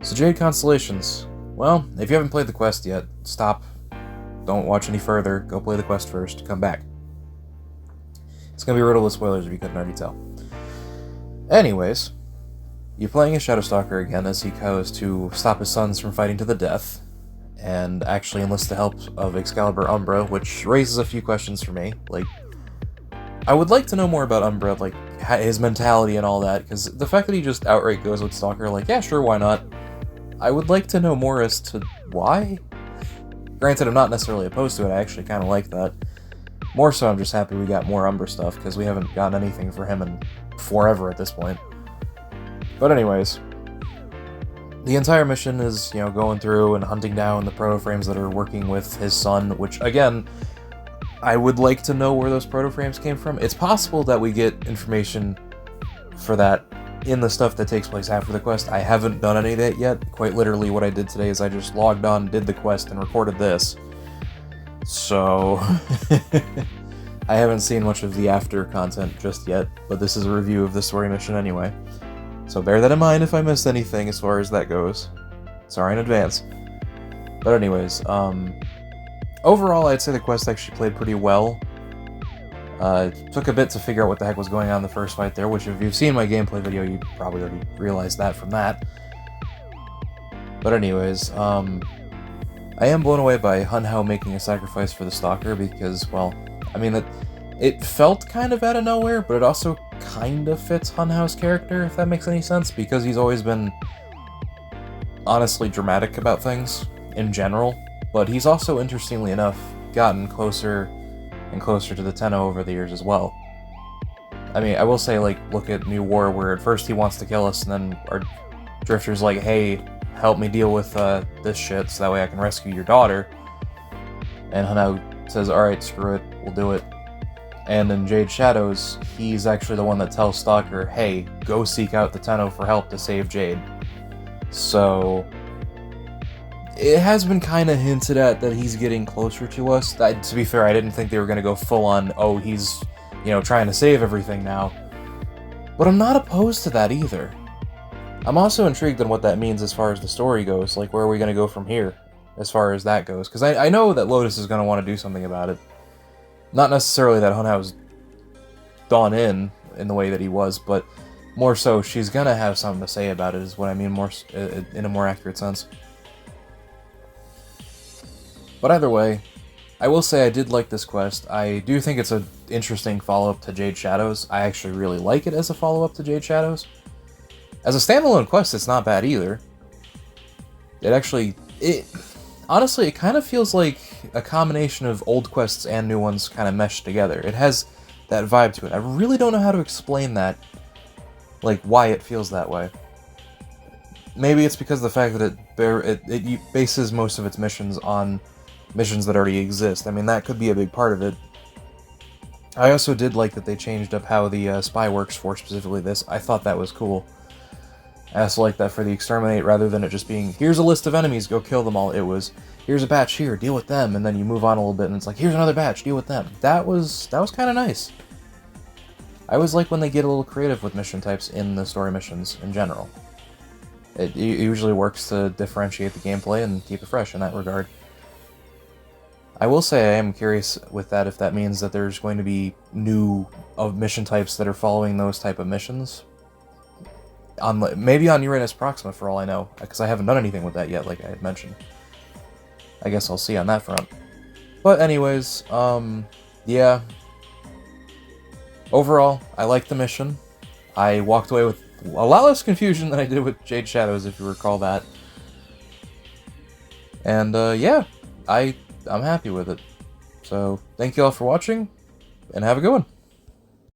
So Jade constellations. Well, if you haven't played the quest yet, stop. Don't watch any further. Go play the quest first. Come back. It's gonna be riddled with spoilers if you couldn't already tell. Anyways, you're playing as Shadowstalker again as he goes to stop his sons from fighting to the death, and actually enlist the help of Excalibur Umbra, which raises a few questions for me. Like, I would like to know more about Umbra, like his mentality and all that, because the fact that he just outright goes with Stalker, like, yeah, sure, why not? I would like to know more as to why. Granted, I'm not necessarily opposed to it, I actually kind of like that. More so, I'm just happy we got more Umbra stuff, because we haven't gotten anything for him in forever at this point. But anyways, the entire mission is, going through and hunting down the proto-frames that are working with his son, which, again, I would like to know where those proto-frames came from. It's possible that we get information for that in the stuff that takes place after the quest. I haven't done any of that yet. Quite literally, what I did today is I just logged on, did the quest, and recorded this. So, I haven't seen much of the after content just yet, but this is a review of the story mission anyway. So bear that in mind if I missed anything as far as that goes. Sorry in advance. But anyways, overall I'd say the quest actually played pretty well. It took a bit to figure out what the heck was going on in the first fight there, which if you've seen my gameplay video, you probably already realized that from that. But anyways, I am blown away by Hun Hao making a sacrifice for the Stalker because, well, I mean, it felt kind of out of nowhere, but it also kind of fits Hun Hao's character, if that makes any sense, because he's always been honestly dramatic about things in general, but he's also, interestingly enough, gotten closer and closer to the Tenno over the years as well. I mean, I will say, like, look at New War, where at first he wants to kill us, and then our Drifter's like, hey, help me deal with this shit, so that way I can rescue your daughter. And Hun Hao says, alright, screw it, we'll do it. And in Jade Shadows, he's actually the one that tells Stalker, hey, go seek out the Tenno for help to save Jade. So, it has been kind of hinted at that he's getting closer to us. To be fair, I didn't think they were going to go full on, oh, he's, trying to save everything now. But I'm not opposed to that either. I'm also intrigued on what that means as far as the story goes, like where are we going to go from here, as far as that goes. Because I know that Lotus is going to want to do something about it. Not necessarily that Hun Hao's gone in the way that he was, but more so she's gonna have something to say about it, is what I mean, more in a more accurate sense. But either way, I will say I did like this quest. I do think it's an interesting follow-up to Jade Shadows. I actually really like it as a follow-up to Jade Shadows. As a standalone quest, it's not bad either. Honestly, it kind of feels like a combination of old quests and new ones kind of meshed together. It has that vibe to it. I really don't know how to explain that, like, why it feels that way. Maybe it's because of the fact that it bases most of its missions on missions that already exist. I mean, that could be a big part of it. I also did like that they changed up how the spy works for specifically this. I thought that was cool. I also like that for the Exterminate, rather than it just being, here's a list of enemies, go kill them all, it was, here's a batch here, deal with them, and then you move on a little bit, and it's like, here's another batch, deal with them. That was kind of nice. I always like when they get a little creative with mission types in the story missions, in general. It usually works to differentiate the gameplay and keep it fresh in that regard. I will say I am curious with that if that means that there's going to be new mission types that are following those type of missions. Maybe on Uranus Proxima, for all I know, because I haven't done anything with that yet, like I had mentioned. I guess I'll see on that front. But anyways, yeah. Overall, I liked the mission. I walked away with a lot less confusion than I did with Jade Shadows, if you recall that. And, yeah, I'm happy with it. So, thank you all for watching, and have a good one.